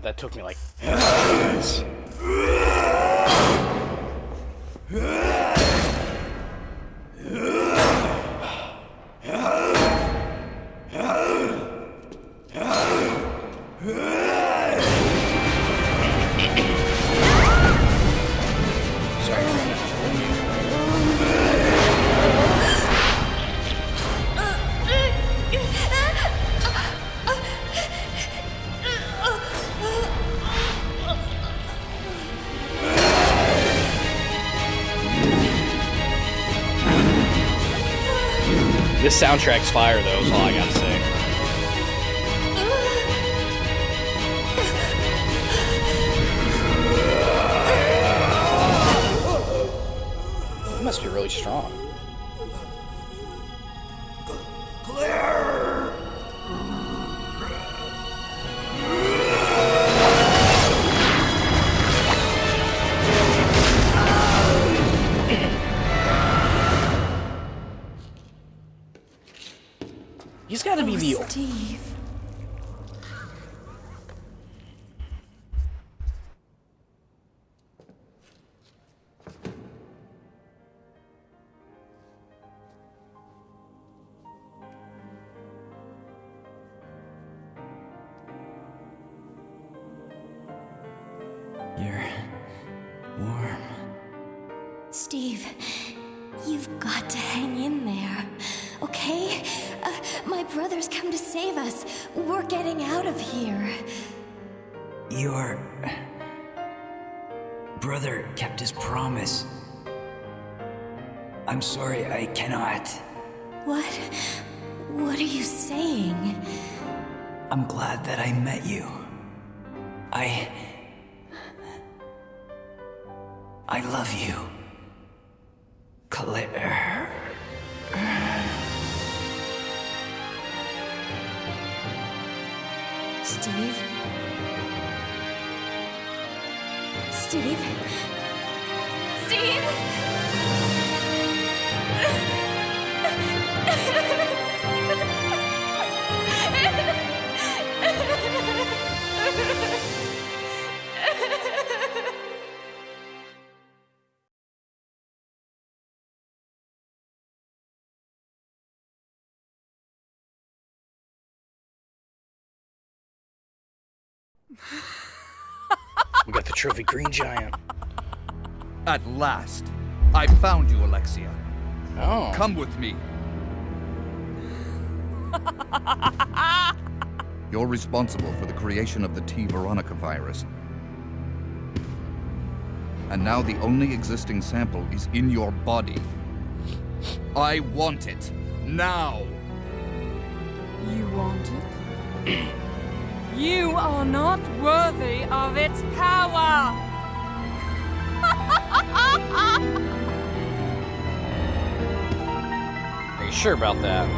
That took me like minutes. This soundtrack's fire, though, is all I gotta say. It must be really strong. Claire! He's gotta be the... Steve. You're warm. Steve, you've got to hang in there, okay? My brother's come to save us. We're getting out of here. Your brother kept his promise. I'm sorry, I cannot. What? What are you saying? I'm glad that I met you. I love you. Claire. Steve? Steve? Steve? We got the trophy green giant. At last, I found you, Alexia. Oh. Come with me. You're responsible for the creation of the Veronica virus. And now the only existing sample is in your body. I want it. Now! You want it? You are not worthy of its power! Are you sure about that?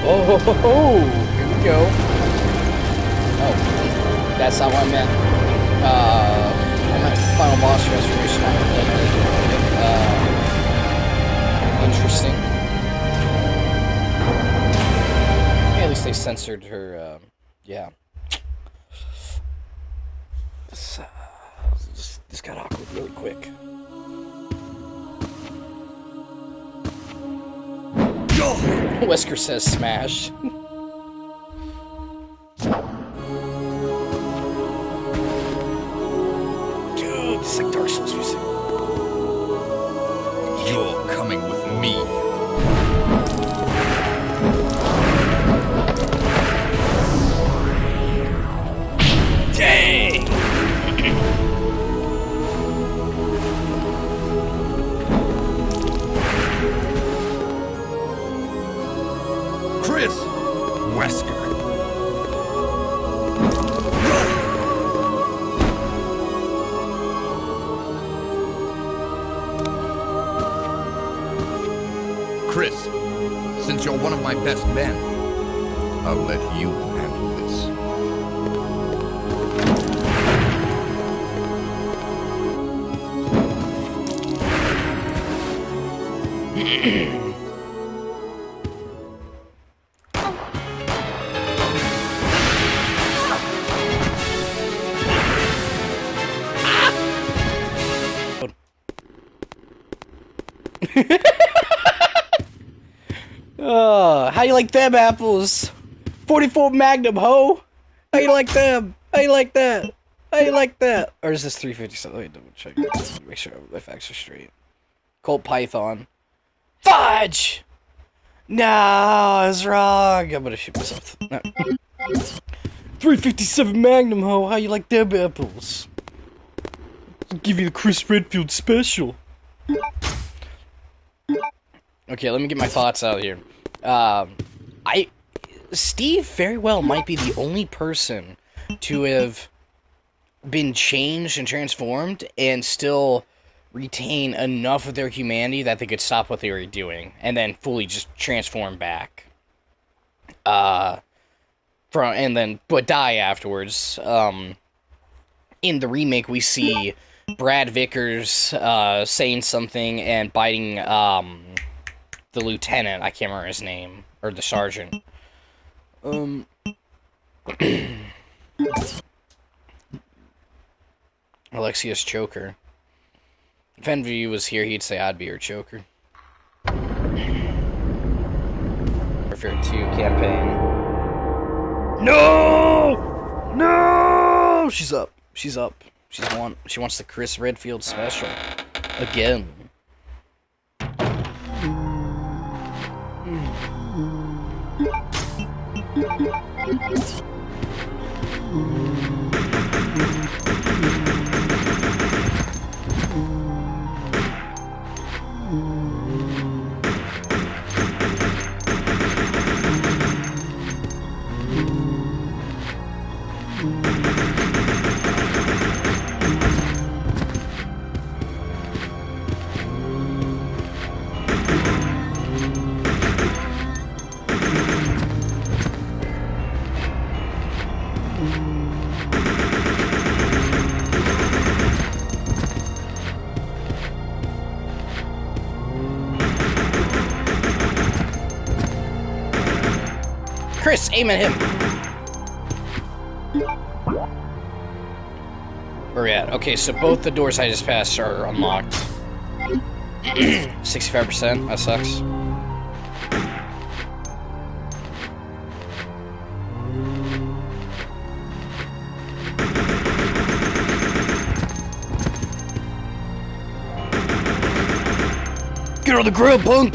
Oh, here we go. Oh, that's not what I meant. I meant final boss transformation. Interesting. Yeah, at least they censored her, yeah. This got awkward really quick. Wesker says smash. Dude, it's like Dark Souls music. You're coming with me. Dang! Chris! Wesker. Chris, since you're one of my best men, I'll let you handle this. How you like them apples? 44 Magnum, ho! How you like them? How you like that? How you like that? Or is this 357? Let me double check. Make sure my facts are straight. Colt Python. Fudge! No, I was wrong. I'm gonna shoot myself. No. 357 Magnum, ho! How you like them apples? I'll give you the Chris Redfield special. Okay, let me get my thoughts out here. Steve very well might be the only person to have been changed and transformed and still retain enough of their humanity that they could stop what they were doing and then fully just transform back. But die afterwards. In the remake, we see Brad Vickers saying something and biting the lieutenant. I can't remember his name, or the sergeant. Alexia's choker. If Envy was here, he'd say I'd be her choker. Warfare 2 campaign. No! No! She's up. She's up. She wants the Chris Redfield special. Again. Chris, aim at him. Where we at? Okay, so both the doors I just passed are unlocked. 65%, that sucks. Get on the grill, punk!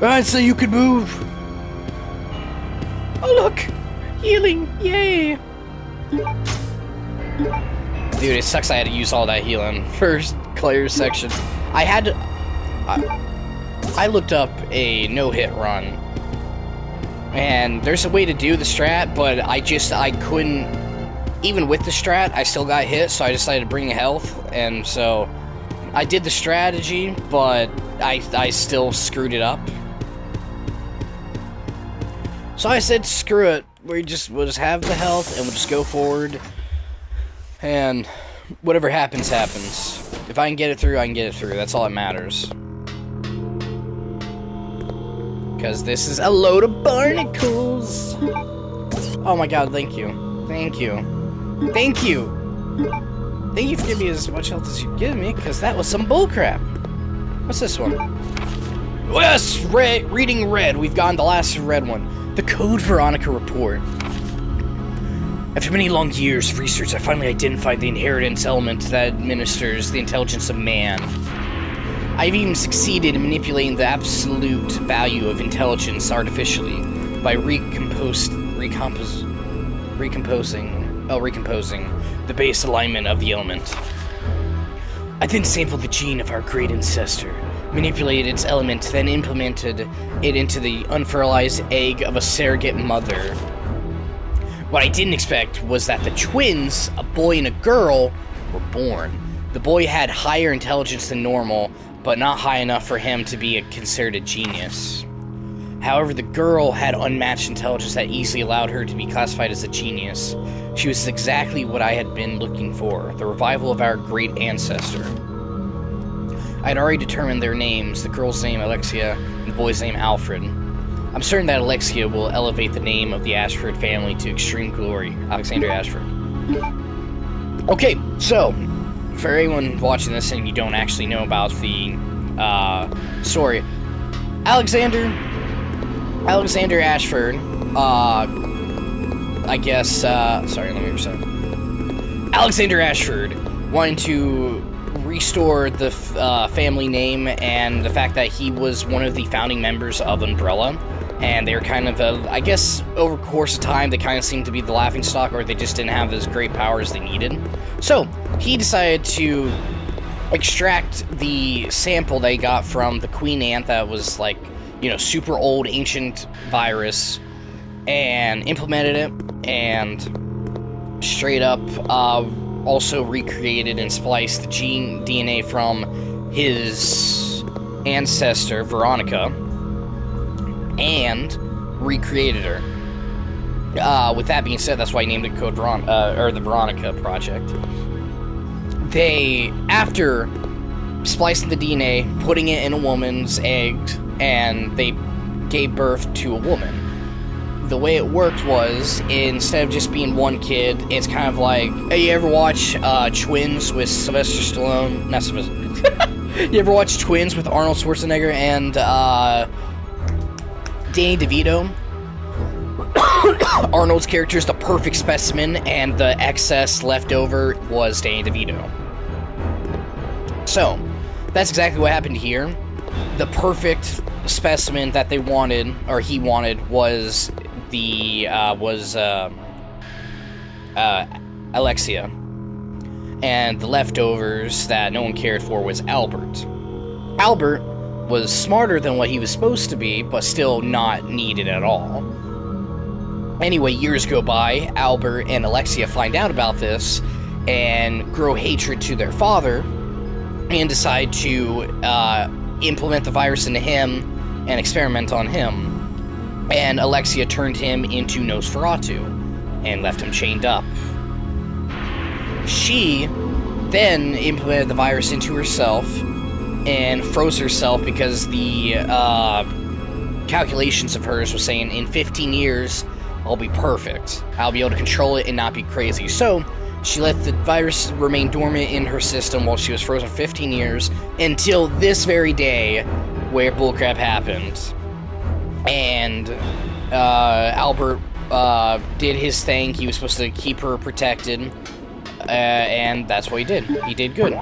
I'd say you could move. Oh look! Healing! Yay! Dude, it sucks I had to use all that healing first Claire's section. I had to... I looked up a no-hit run. And there's a way to do the strat, but I couldn't... Even with the strat, I still got hit, so I decided to bring health. And so, I did the strategy, but I still screwed it up. So I said, screw it. We'll just have the health, and we'll just go forward. And whatever happens, happens. If I can get it through, I can get it through. That's all that matters. Because this is a load of barnacles. Oh my god, thank you. Thank you. Thank you. Thank you for giving me as much health as you've given me, because that was some bullcrap. What's this one? Yes! Reading red. We've gotten the last red one. The Code Veronica report. After many long years of research, I finally identified the inheritance element that administers the intelligence of man. I've even succeeded in manipulating the absolute value of intelligence artificially by recomposing the base alignment of the element. I then sampled the gene of our great ancestor, manipulated its element, then implemented it into the unfertilized egg of a surrogate mother. What I didn't expect was that the twins, a boy and a girl, were born. The boy had higher intelligence than normal, but not high enough for him to be considered a genius. However, the girl had unmatched intelligence that easily allowed her to be classified as a genius. She was exactly what I had been looking for, the revival of our great ancestor. I had already determined their names, the girl's name Alexia, and the boy's name Alfred. I'm certain that Alexia will elevate the name of the Ashford family to extreme glory. Alexander Ashford. Okay, so, for anyone watching this and you don't actually know about the story. Alexander Ashford, I guess, sorry, let me restart. Alexander Ashford wanted to restore the family name and the fact that he was one of the founding members of Umbrella, and they were kind of, I guess, over the course of time, they kind of seemed to be the laughingstock, or they just didn't have as great powers they needed. So, he decided to extract the sample they got from the Queen Ant that was, like, you know, super old, ancient virus, and implemented it, and straight up, also recreated and spliced the DNA from his ancestor, Veronica, and recreated her. With that being said, that's why he named it Code Veronica, or the Veronica Project. They, after splicing the DNA, putting it in a woman's eggs, and they gave birth to a woman. The way it worked was, instead of just being one kid, it's kind of like, hey, you ever watch Twins with Sylvester Stallone? Not Sylvester. You ever watch Twins with Arnold Schwarzenegger and Danny DeVito? Arnold's character is the perfect specimen, and the excess left over was Danny DeVito. So, that's exactly what happened here. The perfect specimen that they wanted, or he wanted, was Alexia, and the leftovers that no one cared for was Albert. Albert was smarter than what he was supposed to be, but still not needed at all. Anyway, years go by, Albert and Alexia find out about this, and grow hatred to their father, and decide to implement the virus into him, and experiment on him. And Alexia turned him into Nosferatu, and left him chained up. She then implemented the virus into herself, and froze herself because the calculations of hers was saying, in 15 years, I'll be perfect. I'll be able to control it and not be crazy. So, she let the virus remain dormant in her system while she was frozen for 15 years, until this very day, where bullcrap happened. And Albert did his thing. He was supposed to keep her protected, and that's what he did. He did good.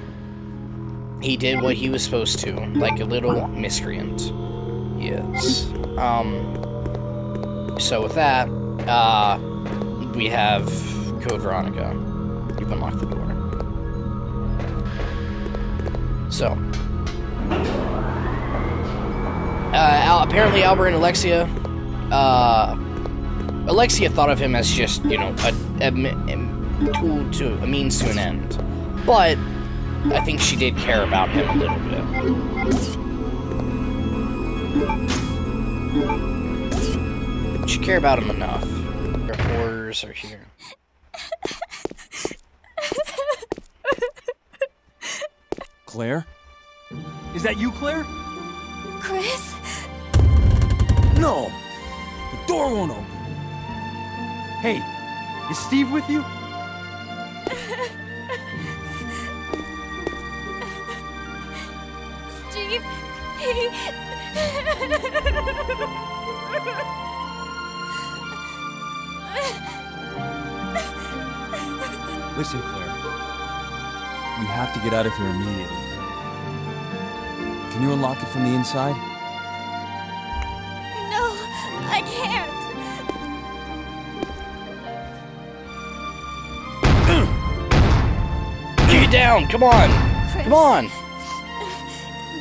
He did what he was supposed to, like a little miscreant. Yes. So with that, we have Code Veronica. You've unlocked the door. So, apparently Albert and Alexia, Alexia thought of him as just, you know, a tool to, a means to an end. But, I think she did care about him a little bit. She cared about him enough. Your horrors are here. Claire? Is that you, Claire? Chris? No! The door won't open. Hey, is Steve with you? Steve, he... Listen, Claire. We have to get out of here immediately. Can you unlock it from the inside? No, I can't. Get down! Come on! Chris, Come on!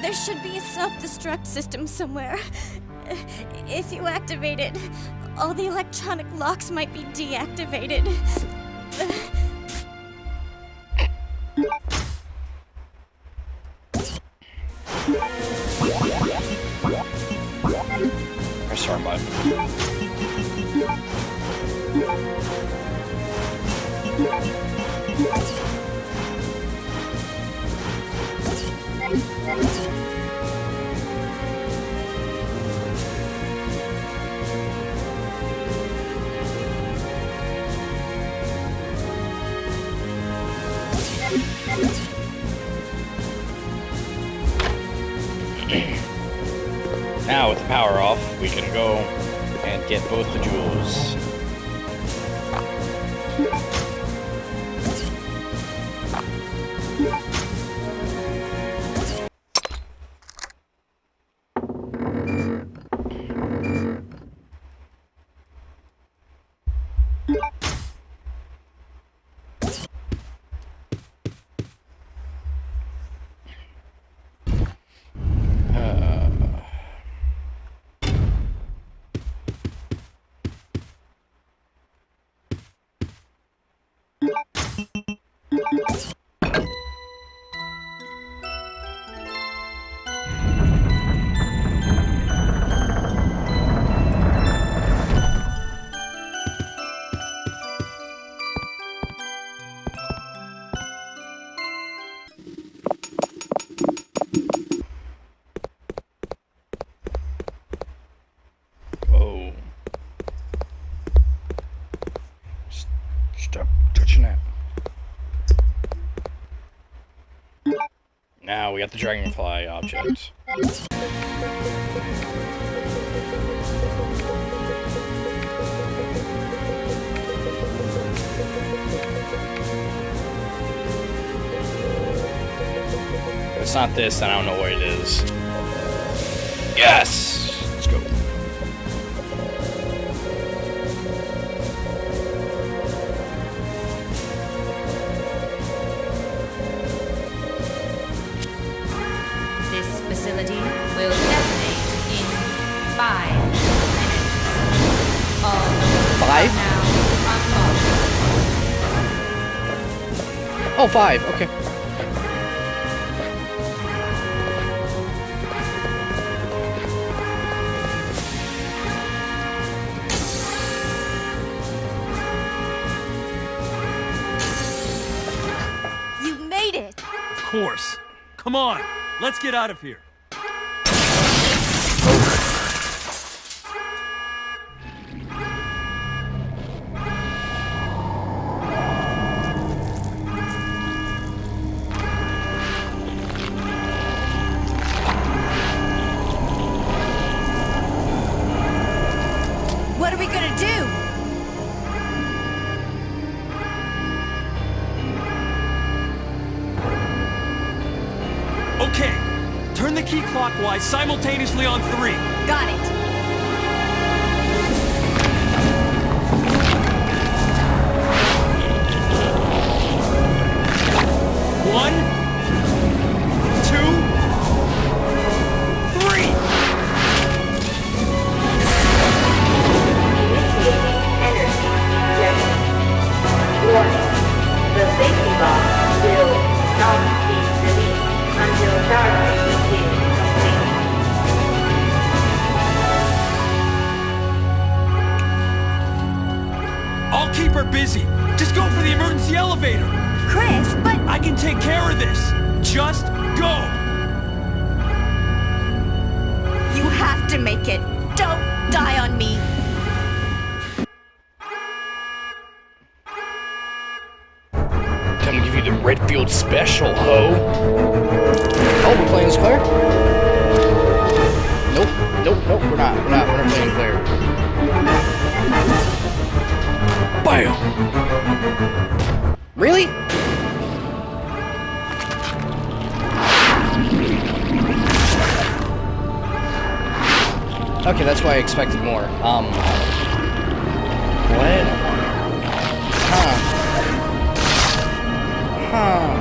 there should be a self-destruct system somewhere. If you activate it, all the electronic locks might be deactivated. Press the wrong button. go and get both the jewels. Oh. Stop touching that. Now we got the dragonfly object. If it's not this, then I don't know what it is. Yes! Let's go. This facility will detonate in 5 minutes. All doors 5? are now unlocked. Oh, 5, okay. You made it! Of course. Come on, let's get out of here. What are we gonna do? Okay, turn the key clockwise simultaneously on 3. Got it. One, 2, 3. Warning. The safety lock will not be released until charging is complete. I'll keep her busy. Just go for the emergency elevator. Chris, but I can take care of this. Just go. you have to make it. Don't die on me. Time to give you the Redfield special, ho. Oh, we're playing as Claire? Nope, nope, we're not playing Claire. Bam! Really? Okay, that's why I expected more. What? Huh.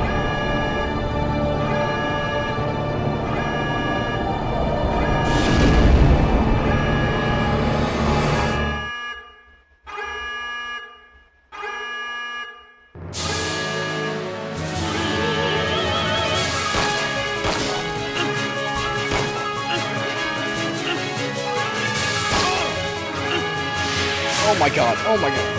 Oh my god, oh my god.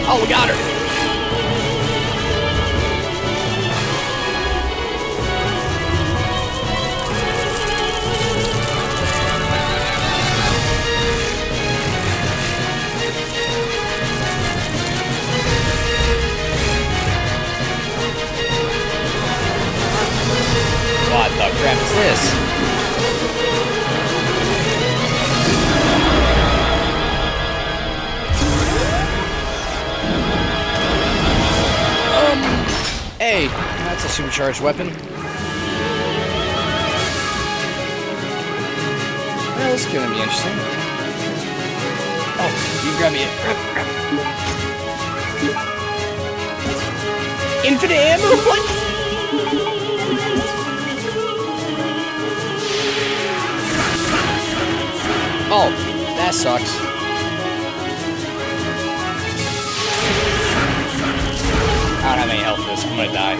Oh, we got her! What the crap is this? Hey, that's a supercharged weapon. Well, this is gonna be interesting. Oh, you grab me. Grab. Infinite ammo? What? Oh, that sucks. I don't have any health for this. I'm gonna die.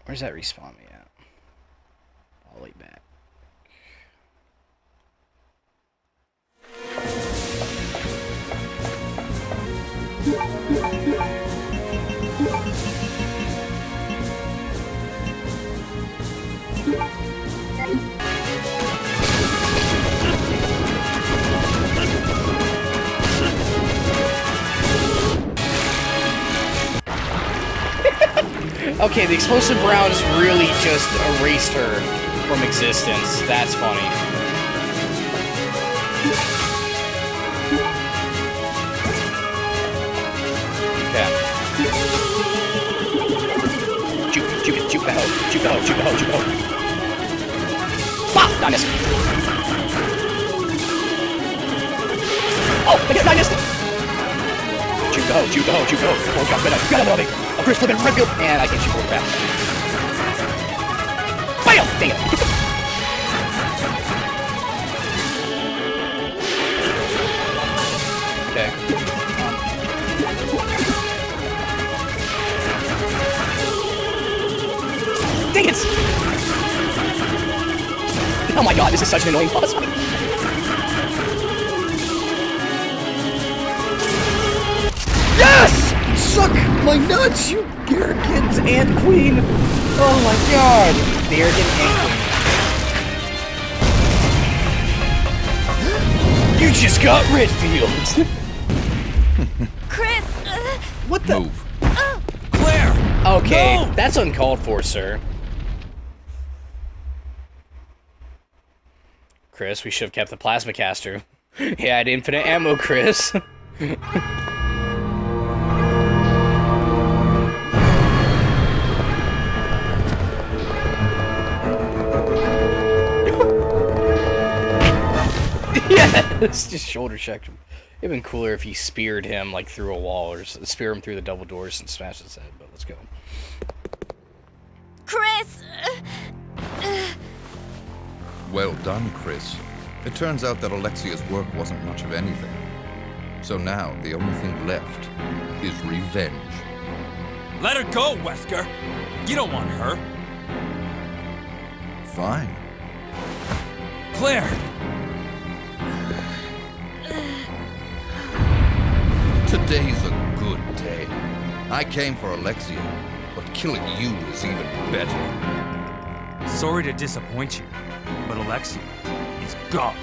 Where's that respawn me at? All the way back. Okay, the explosive rounds really just erased her from existence. That's funny. Okay. Juke the hoe. Ah! I missed. Oh! I missed it! Juke the hoe. Oh god, get out of me! A Chris flipping red field! And I can't shoot forward fast. BAM! Dang it! Okay. Dang it! Oh my god, this is such an annoying boss. Yes! Suck my nuts, you arrogant and queen! Oh my god! The arrogant and queen. You just got Redfield! Chris! What the? Move. Claire! Okay, No! that's uncalled for, sir. Chris, we should have kept the plasma caster. He had infinite ammo, Chris. Yes, just shoulder checked him. It'd been cooler if he speared him like through a wall, or spear him through the double doors and smash his head. But let's go. Chris! Well done, Chris. It turns out that Alexia's work wasn't much of anything. So now, the only thing left is revenge. Let her go, Wesker! You don't want her. Fine. Claire! Today's a good day. I came for Alexia, but killing you is even better. Sorry to disappoint you, but Alexia is gone.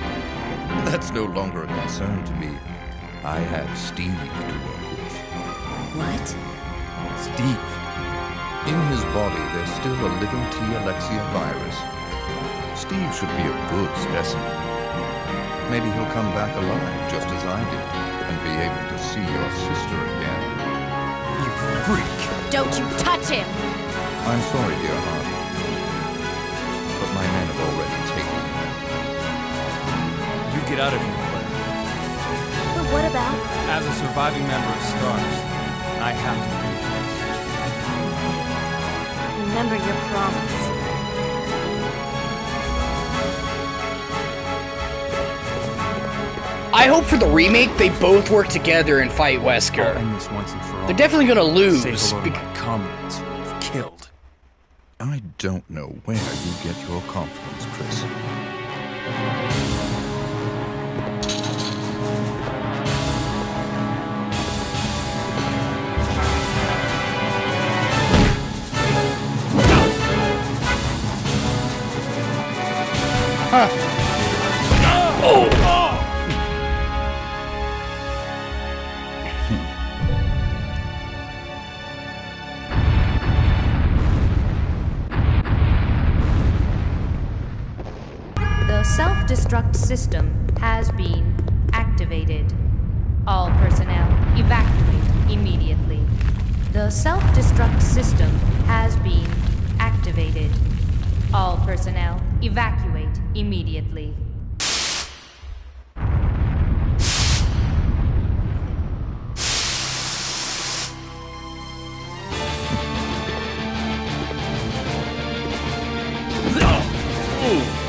That's no longer a concern to me. I have Steve to work with. What? Steve. In his body, there's still a living T. Alexia virus. Steve should be a good specimen. Maybe he'll come back alive, just as I did, and be able to see your sister again. You freak! Don't you touch him! I'm sorry, dear heart. But my men have already taken him. You get out of here, Claire. What about? As a surviving member of Stars, I have to do this. Remember your promise. I hope for the remake they both work together and fight I'll Wesker. end this once and for all. They're definitely gonna lose. Say hello to my comrades who've killed. I don't know where you get your confidence, Chris. The self-destruct system has been activated. All personnel evacuate immediately. The self-destruct system has been activated. All personnel evacuate immediately.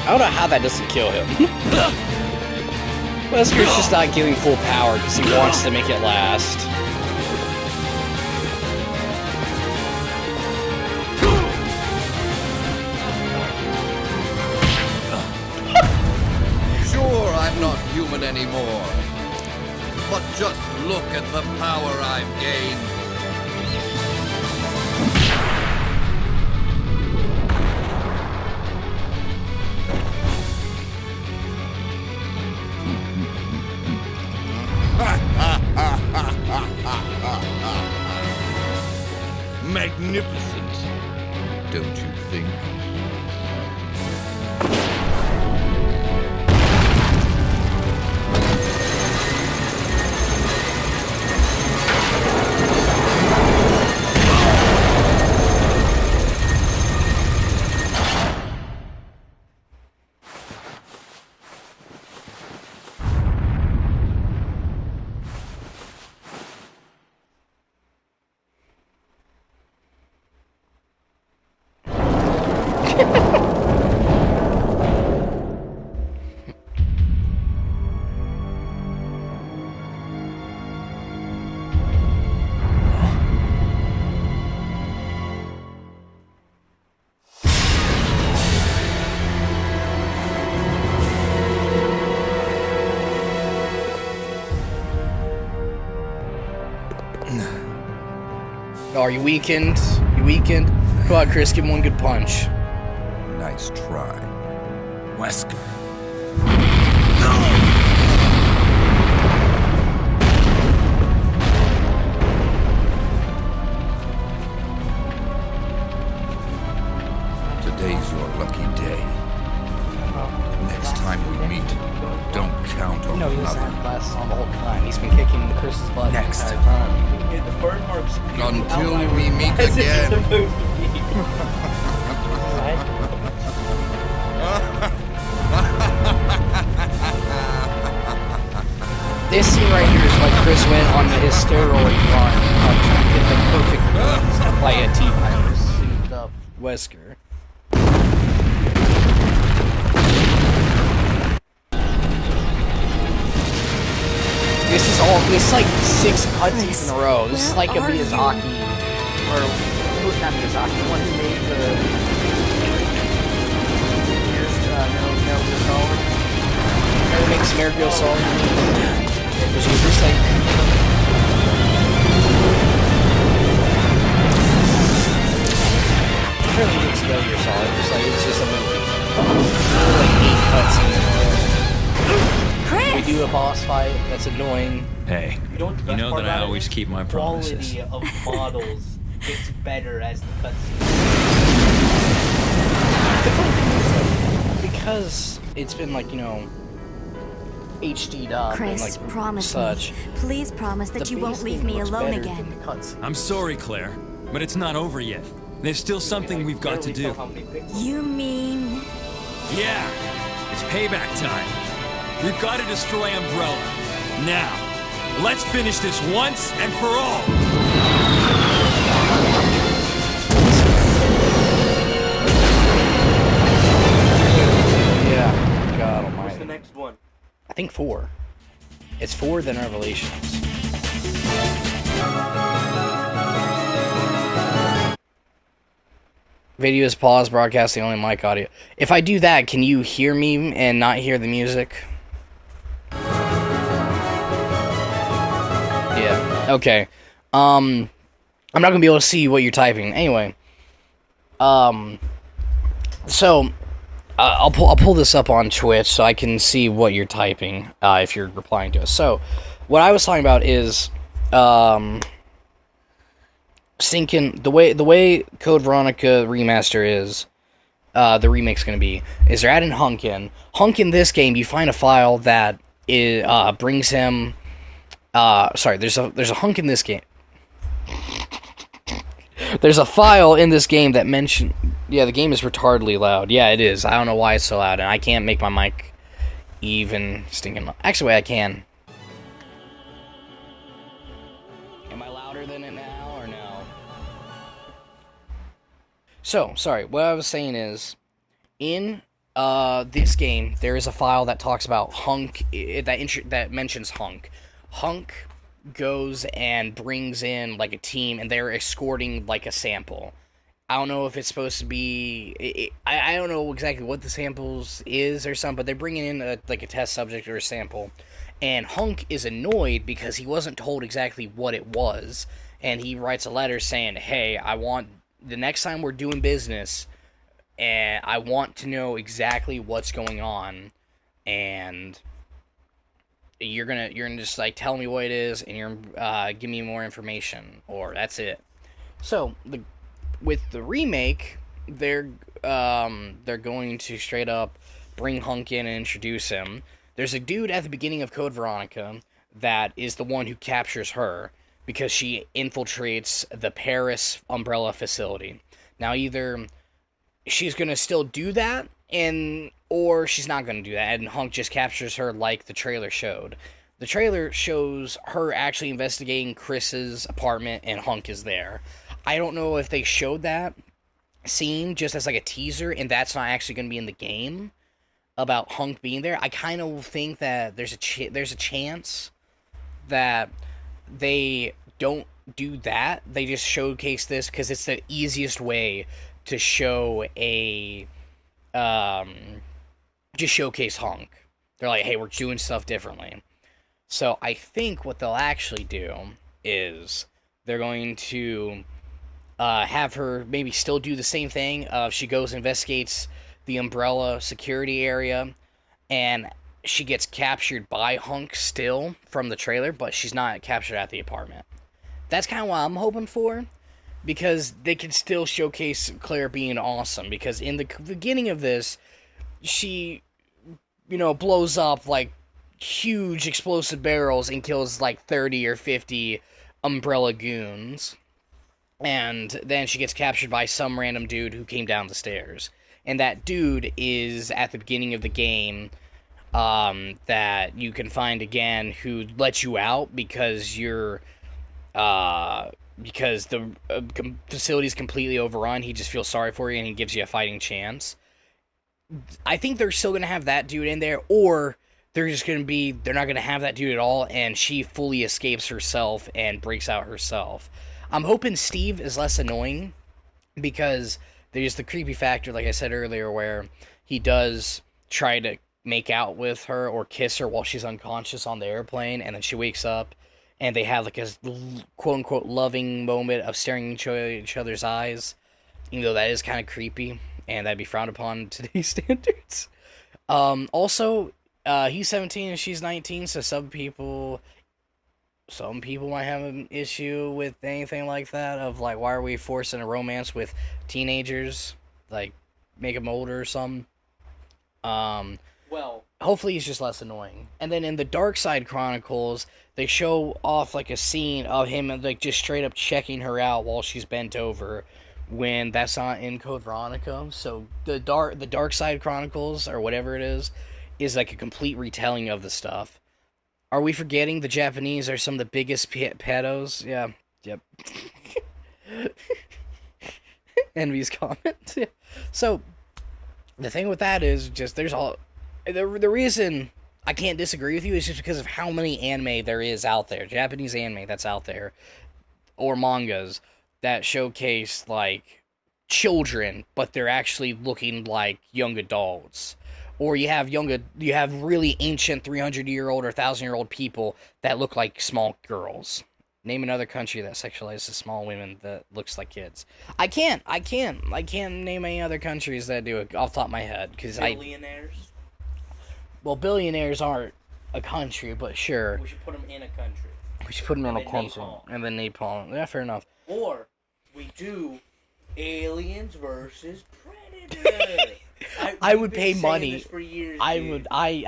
I don't know how that doesn't kill him. Wesker's just not giving full power because he wants to make it last. Sure, I'm not human anymore. But just look at the power I've gained. Magnificent, don't you think? Are you weakened? You weakened? Come on, Chris, give him one good punch. Nice try. Wesker. Today's your lucky day. Next time we meet, don't count on No, he doesn't nothing. have glasses on the whole time. He's been kicking Chris's butt Next. the entire time. The bird marks Until we meet again. This scene right here is like Chris went on his steroid run of trying to get the perfect moves to play a T-Virus souped up Wesker. This is like 6 cutscenes in a row. This is like a Miyazaki, or not Miyazaki, the one who made the Metal Gear Solid. Who makes Metal Gear Solid? Which is just like. It really makes Metal Gear Solid. Just like it's just a movie. Like 8 cutscenes in a row. We do a boss fight, that's annoying. Hey, you know that I always keep my promises. The quality of models gets better as the cutscenes. Because it's been like, you know, HD'd up Chris, and like promise such. me. Please promise that The you won't base leave game me looks alone better again. than the cutscenes. I'm sorry, Claire, but it's not over yet. There's still something we've got to do. You mean... Yeah, it's payback time. We've got to destroy Umbrella. Now. Let's finish this once and for all! Yeah, God almighty. What's the next one? I think 4. It's 4, then Revelations. Video is paused, broadcasting only mic audio. If I do that, can you hear me and not hear the music? Yeah, okay. I'm not gonna be able to see what you're typing. Anyway. So, I'll pull this up on Twitch so I can see what you're typing, if you're replying to us. So, what I was talking about is, sinking the way Code Veronica Remaster is, the remake's gonna be, is they're adding Hunk in. Hunk in this game, you find a file that brings him. Sorry, there's a Hunk in this game. There's a file in this game that mention. Yeah, the game is retardedly loud. Yeah, it is. I don't know why it's so loud, and I can't make my mic even stinking loud. Actually, wait, I can. Am I louder than it now, or no? So, sorry, what I was saying is, in this game, there is a file that talks about Hunk, that mentions Hunk. Hunk goes and brings in, like, a team, and they're escorting, like, a sample. I don't know if it's supposed to be... I don't know exactly what the samples is or something, but they're bringing in, a test subject or a sample. And Hunk is annoyed because he wasn't told exactly what it was. And he writes a letter saying, hey, I want... the next time we're doing business, and I want to know exactly what's going on, and you're gonna just, like, tell me what it is, and you're give me more information, or that's it. So with the remake, they're going to straight up bring Hunk in and introduce him. There's a dude at the beginning of Code Veronica that is the one who captures her, because she infiltrates the Paris Umbrella facility. Now, either she's going to still do that, or she's not going to do that, and Hunk just captures her like the trailer showed. The trailer shows her actually investigating Chris's apartment, and Hunk is there. I don't know if they showed that scene just as, like, a teaser, and that's not actually going to be in the game, about Hunk being there. I kind of think that there's a chance that they don't do that. They just showcase this because it's the easiest way to show just showcase Hunk. They're like, hey, we're doing stuff differently. So I think what they'll actually do is they're going to have her maybe still do the same thing. She goes and investigates the Umbrella security area, and she gets captured by Hunk still from the trailer, but she's not captured at the apartment. That's kind of what I'm hoping for, because they can still showcase Claire being awesome, because in the beginning of this, she, blows up, like, huge explosive barrels and kills, like, 30 or 50 Umbrella goons. And then she gets captured by some random dude who came down the stairs. And that dude is at the beginning of the game, that you can find again, who lets you out because you're, because the facility is completely overrun. He just feels sorry for you and he gives you a fighting chance. I think they're still going to have that dude in there, or they're not going to have that dude at all, and she fully escapes herself and breaks out herself. I'm hoping Steve is less annoying, because there's the creepy factor, like I said earlier, where he does try to make out with her or kiss her while she's unconscious on the airplane, and then she wakes up, and they have, like, a quote-unquote loving moment of staring into each other's eyes, even though that is kind of creepy, and that'd be frowned upon in today's standards. Also, he's 17 and she's 19, so some people might have an issue with anything like that, of, like, why are we forcing a romance with teenagers? Like, make them older or something. Well, hopefully he's just less annoying. And then in the Dark Side Chronicles, they show off, like, a scene of him, like, just straight up checking her out while she's bent over, when that's not in Code Veronica. So the Dark Side Chronicles, or whatever it is like a complete retelling of the stuff. Are we forgetting the Japanese are some of the biggest pedos? Yeah. Yep. Envy's comment. Yeah. So, the thing with that is just there's all... The reason I can't disagree with you is just because of how many anime there is out there. Japanese anime that's out there. Or mangas that showcase, like, children, but they're actually looking like young adults. Or you have really ancient 300-year-old or 1,000-year-old people that look like small girls. Name another country that sexualizes small women that looks like kids. I can't name any other countries that do it off the top of my head. Billionaires? Well, billionaires aren't a country, but sure. We should put them in a country. We should put them in a country. And then napalm. Yeah, fair enough. Or we do Aliens versus Predator. I would pay money. This for years, I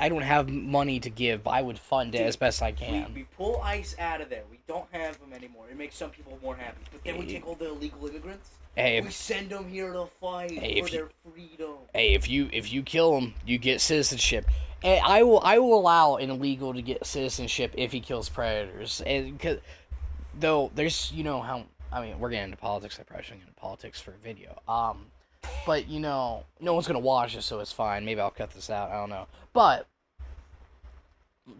don't have money to give, but I would fund it as best I can. We pull ICE out of there. We don't have them anymore. It makes some people more happy. But then we take all the illegal immigrants. We send them here to fight for their freedom. Hey, if you kill them, you get citizenship. And I will allow an illegal to get citizenship if he kills predators. And though there's how we're getting into politics. I probably shouldn't get into politics for a video. But no one's gonna watch it, so it's fine. Maybe I'll cut this out. I don't know. But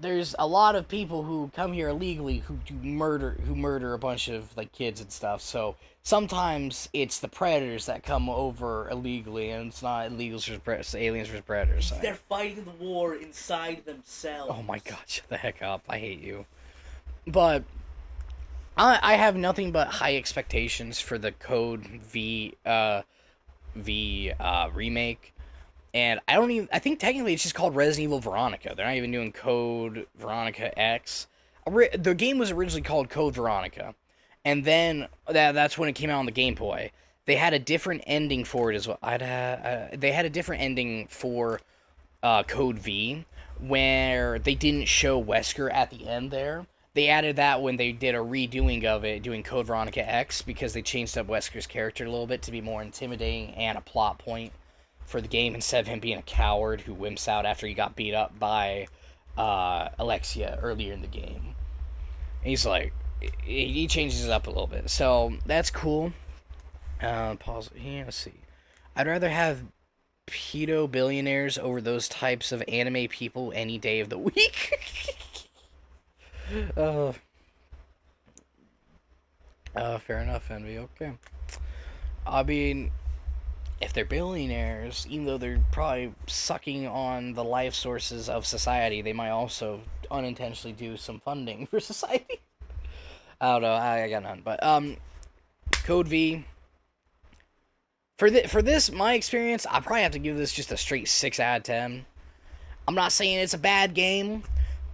there's a lot of people who come here illegally who murder a bunch of like kids and stuff. So sometimes it's the predators that come over illegally, and it's not aliens versus predators. They're fighting the war inside themselves. Oh my god, shut the heck up! I hate you. But I have nothing but high expectations for the Code V remake. And I think technically it's just called Resident Evil Veronica. They're not even doing Code Veronica X. The game was originally called Code Veronica. And then that's when it came out on the Game Boy. They had a different ending for it as well. They had a different ending for Code V, where they didn't show Wesker at the end there. They added that when they did a redoing of it, doing Code Veronica X, because they changed up Wesker's character a little bit to be more intimidating and a plot point for the game, instead of him being a coward who wimps out after he got beat up by Alexia earlier in the game. He's like, he changes it up a little bit, so that's cool. Pause. Yeah, let's see. I'd rather have pedo billionaires over those types of anime people any day of the week. Fair enough, Envy. Okay. I mean, if they're billionaires, even though they're probably sucking on the life sources of society, they might also unintentionally do some funding for society. I don't know. I got none. But Code V. For this, my experience, I probably have to give this just a straight 6 out of 10. I'm not saying it's a bad game,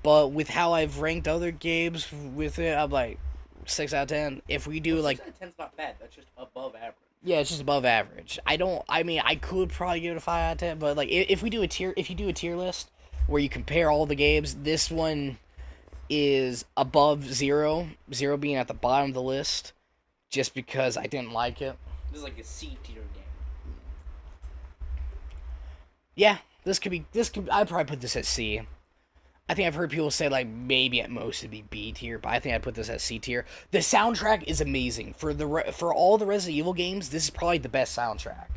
but with how I've ranked other games with it, I'm like 6 out of 10. If we do 6 out of 10's not bad. That's just above average. Yeah, it's just above average. I could probably give it a 5 out of 10, but like if you do a tier list where you compare all the games, this one is above 0 being at the bottom of the list, just because I didn't like it. This is like a C tier game. Yeah, I'd probably put this at C. I think I've heard people say, like, maybe at most it'd be B tier, but I think I'd put this at C tier. The soundtrack is amazing. For all the Resident Evil games, this is probably the best soundtrack.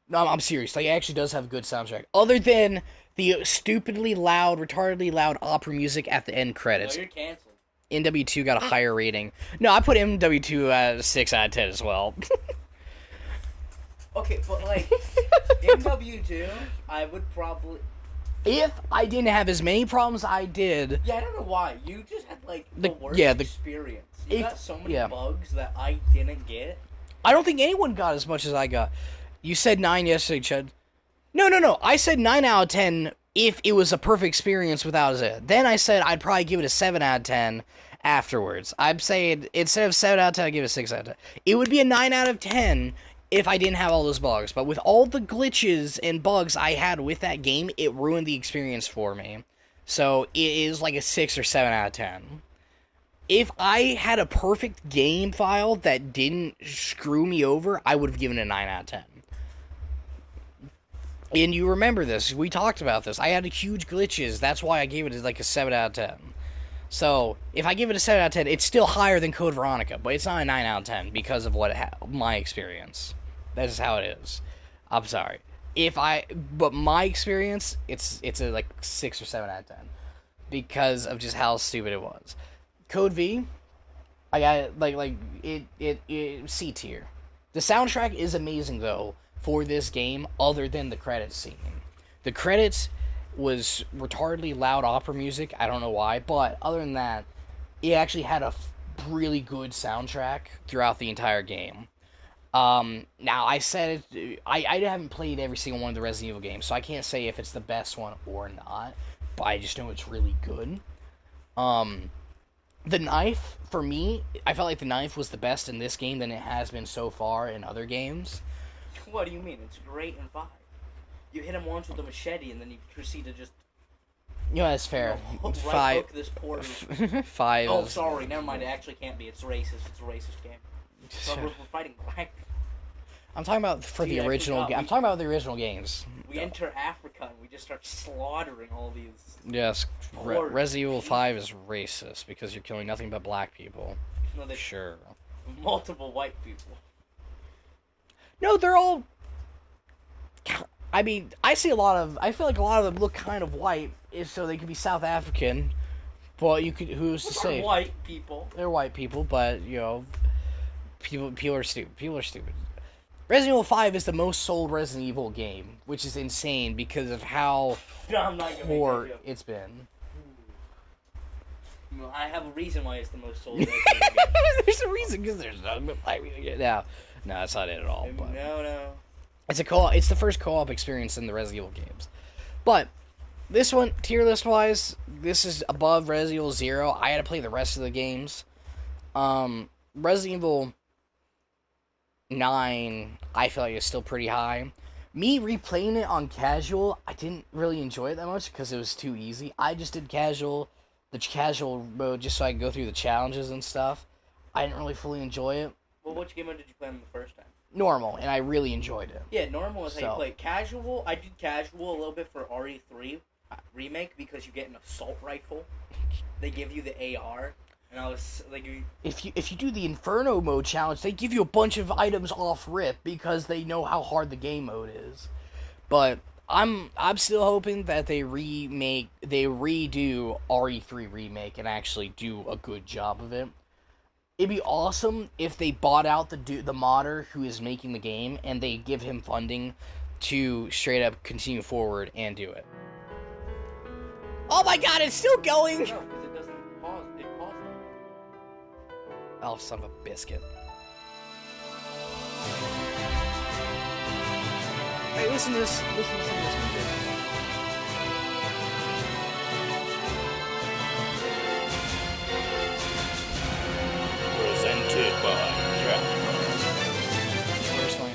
No, I'm serious. Like, it actually does have a good soundtrack. Other than the stupidly loud, retardedly loud opera music at the end credits. No, you're canceled. NW2 got a higher rating. No, I put MW2 at 6 out of 10 as well. Okay, but, like, MW2, I would probably... If I didn't have as many problems I did... Yeah, I don't know why. You just had, like, the worst experience. You got so many bugs that I didn't get. I don't think anyone got as much as I got. You said 9 yesterday, Chud. No. I said 9 out of 10 if it was a perfect experience without it. Then I said I'd probably give it a 7 out of 10 afterwards. I'm saying, instead of 7 out of 10, I'd give it a 6 out of 10. It would be a 9 out of 10... if I didn't have all those bugs. But with all the glitches and bugs I had with that game, it ruined the experience for me. So it is like a 6 or 7 out of 10. If I had a perfect game file that didn't screw me over, I would have given it a 9 out of 10. And you remember this. We talked about this. I had huge glitches. That's why I gave it like a 7 out of 10. So, if I give it a 7 out of 10, it's still higher than Code Veronica, but it's not a 9 out of 10 because of my experience. That's just how it is. I'm sorry. But my experience, it's a like 6 or 7 out of 10 because of just how stupid it was. Code V, I got it C tier. The soundtrack is amazing though for this game, other than the credits scene. The credits was retardedly loud opera music. I don't know why, but other than that, it actually had a really good soundtrack throughout the entire game. Now I said I haven't played every single one of the Resident Evil games, so I can't say if it's the best one or not. But I just know it's really good. The knife for me, I felt like the knife was the best in this game than it has been so far in other games. What do you mean? It's great in 5. You hit him once with a machete, and then you proceed to just. That's fair. Right 5. hook this poor. 5. Oh, sorry. Never mind. It actually can't be. It's racist. It's a racist game. So we're fighting black. I'm talking about the original. I'm talking about the original games. We enter Africa and we just start slaughtering all these. Yes, Resident Evil 5 is racist because you're killing nothing but black people. No, sure. Multiple white people. No, they're all. I mean, I feel like a lot of them look kind of white, so they could be South African. But who's to say? White people. They're white people, but people are stupid. Resident Evil 5 is the most sold Resident Evil game, which is insane because of how poor it's been. Well, I have a reason why it's the most sold Resident Evil game. There's a reason, because there's nothing but black people. No, that's not it at all. But no. It's the first co-op experience in the Resident Evil games. But this one, tier list wise, this is above Resident Evil 0. I had to play the rest of the games. Resident Evil 9, I feel like it's still pretty high. Me replaying it on casual, I didn't really enjoy it that much because it was too easy. I just did the casual mode, just so I could go through the challenges and stuff. I didn't really fully enjoy it. Well, which game mode did you play on the first time? Normal, and I really enjoyed it. Yeah, normal is how you play. Casual, I did casual a little bit for RE3 remake because you get an assault rifle. They give you the AR. And I was like, if you do the Inferno mode challenge, they give you a bunch of items off rip because they know how hard the game mode is. But I'm still hoping that they redo RE3 remake and actually do a good job of it. It'd be awesome if they bought out the modder who is making the game and they give him funding to straight up continue forward and do it. Oh my god, it's still going! No, because it doesn't pause. It pauses. Oh, son of a biscuit. Hey, listen to this. Listen to this music. Presented by Personally.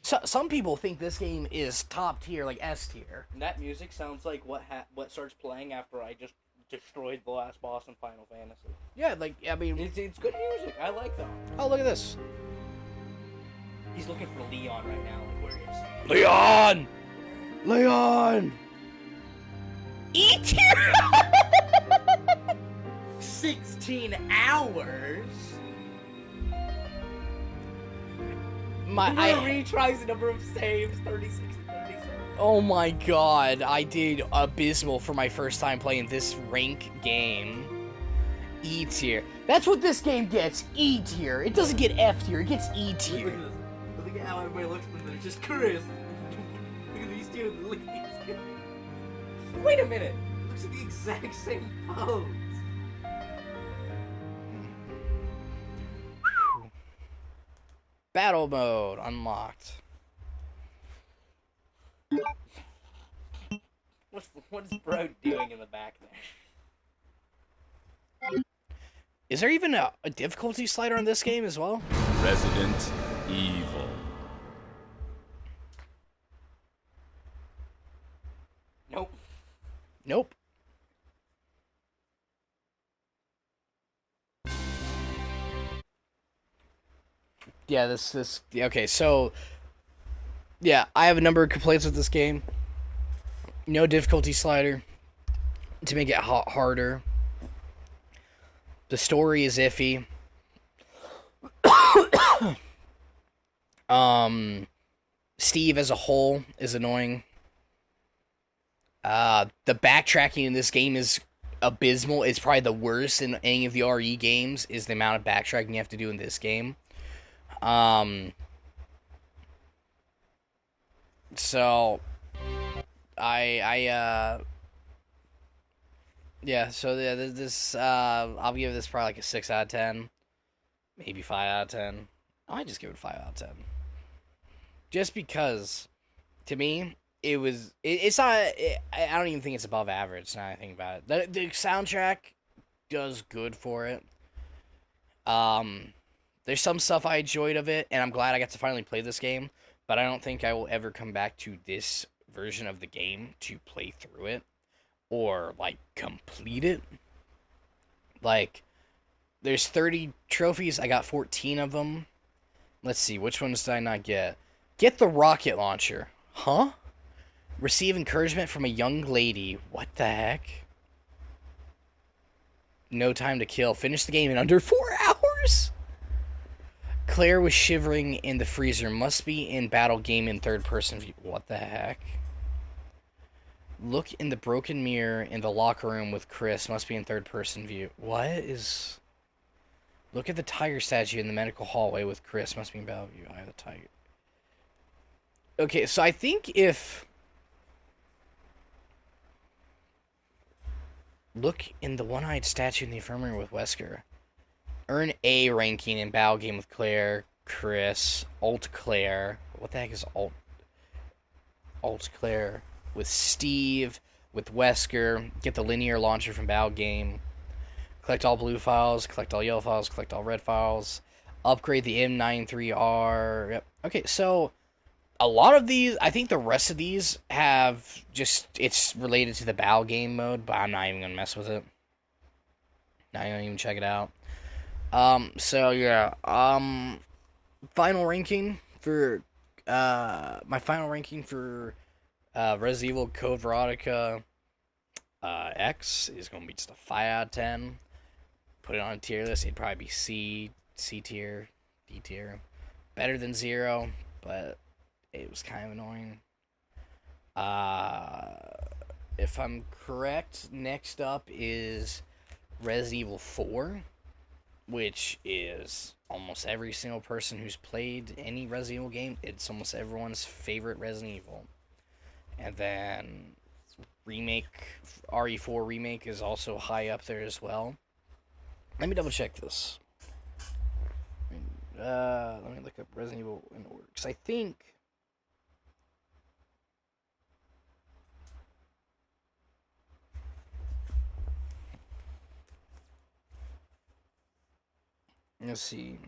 Some people think this game is top tier, like S tier. And that music sounds like what starts playing after I just destroyed the last boss in Final Fantasy. Yeah, I mean... It's good music. I like that. Oh, look at this. He's looking for Leon right now. Like, where is he? Leon! Leon! E tier! 16 hours? I retries the number of saves, 36 and 37. Oh my god, I did abysmal for my first time playing this rank game. E tier. That's what this game gets, E tier. It doesn't get F tier, it gets E tier. Look at this. Look at how everybody looks at them, they're just curious. Look at these two, look at these two. Wait a minute, it looks like the exact same pose. Battle mode unlocked. What's bro doing in the back there? Is there even a difficulty slider on this game as well? Resident Evil. Nope. Nope. Yeah, okay, so yeah, I have a number of complaints with this game. No difficulty slider to make it harder. The story is iffy. Steve as a whole is annoying. The backtracking in this game is abysmal. It's probably the worst in any of the RE games, is the amount of backtracking you have to do in this game. So I'll give this probably like a 6 out of 10, maybe 5 out of 10. I might just give it a 5 out of 10, just because to me it's not. I don't even think it's above average now I think about it. The soundtrack does good for it. There's some stuff I enjoyed of it, and I'm glad I got to finally play this game, but I don't think I will ever come back to this version of the game to play through it or like complete it. Like, there's 30 trophies, I got 14 of them. Let's see, which ones did I not get? Get the rocket launcher. Huh? Receive encouragement from a young lady. What the heck? No time to kill. Finish the game in under 4 hours? Claire was shivering in the freezer. Must be in battle game in third person view. What the heck? Look in the broken mirror in the locker room with Chris. Must be in third person view. What is... Look at the tiger statue in the medical hallway with Chris. Must be in battle view. I have the tiger. Okay, so I think if... Look in the one-eyed statue in the infirmary with Wesker. Earn A ranking in battle game with Claire, Chris, Alt Claire. What the heck is Alt Claire? With Steve, with Wesker. Get the linear launcher from battle game. Collect all blue files, collect all yellow files, collect all red files. Upgrade the M93R. Yep. Okay, so a lot of these, I think the rest of these have just, it's related to the battle game mode, but I'm not even going to mess with it. Not going to even check it out. So yeah, final ranking for, my final ranking for, Resident Evil Code Veronica, X is going to be just a 5 out of 10. Put it on a tier list, it'd probably be C tier, D tier. Better than 0, but it was kind of annoying. If I'm correct, next up is Resident Evil 4, which is almost every single person who's played any Resident Evil game. It's almost everyone's favorite Resident Evil. And then RE4 Remake is also high up there as well. Let me double check this. Let me look up Resident Evil in order, because I think... Let's see.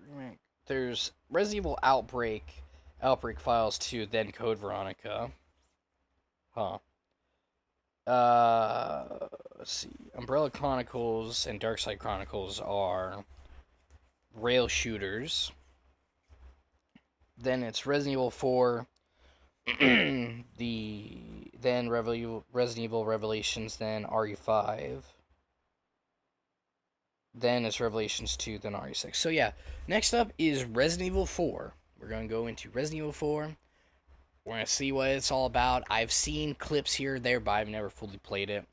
Remake. There's Resident Evil Outbreak Files 2, then Code Veronica. Huh. Let's see. Umbrella Chronicles and Darkside Chronicles are rail shooters. Then it's Resident Evil 4, then Resident Evil Revelations, then RE5. Then it's Revelations 2, then RE6. So yeah, next up is Resident Evil 4. We're going to go into Resident Evil 4. We're going to see what it's all about. I've seen clips here or there, but I've never fully played it.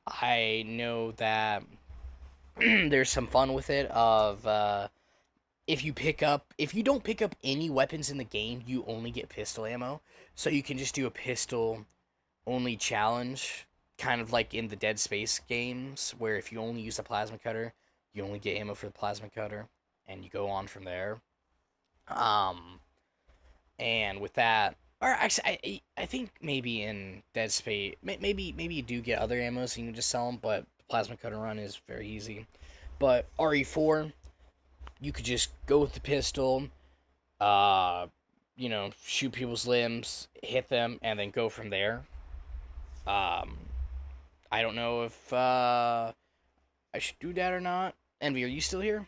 I know that there's some fun with it of... if you don't pick up any weapons in the game, you only get pistol ammo. So you can just do a pistol only challenge, kind of like in the Dead Space games, where if you only use a plasma cutter, you only get ammo for the plasma cutter, and you go on from there. And with that, or actually, I think maybe in Dead Space, maybe you do get other ammo, so you can just sell them, but the plasma cutter run is very easy. But RE4, you could just go with the pistol, shoot people's limbs, hit them, and then go from there. I don't know if I should do that or not. Envy, are you still here?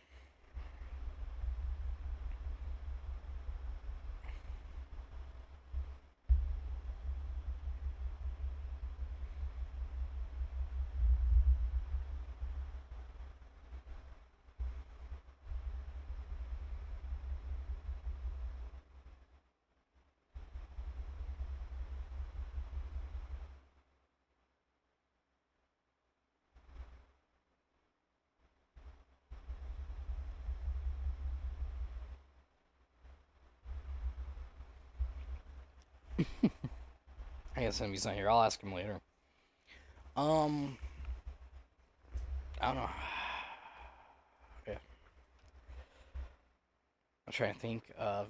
I guess he's not here. I'll ask him later. I don't know. Yeah. I'm trying to think of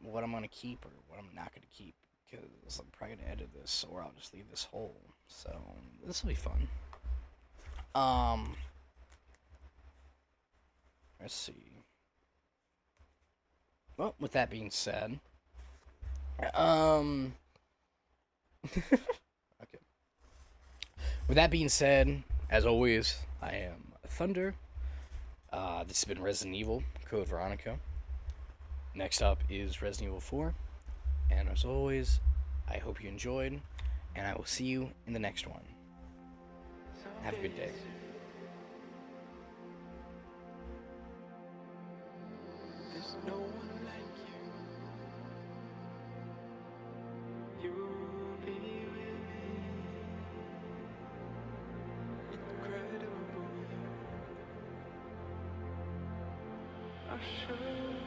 what I'm gonna keep or what I'm not gonna keep, because I'm probably gonna edit this, or I'll just leave this whole. So this will be fun. Let's see. Well, with that being said, okay. With that being said, as always, I am Thunder. This has been Resident Evil, Code Veronica. Next up is Resident Evil 4. And as always, I hope you enjoyed, and I will see you in the next one. Have a good day. There's no one like you. You'll be with me. Incredible. I'll show you.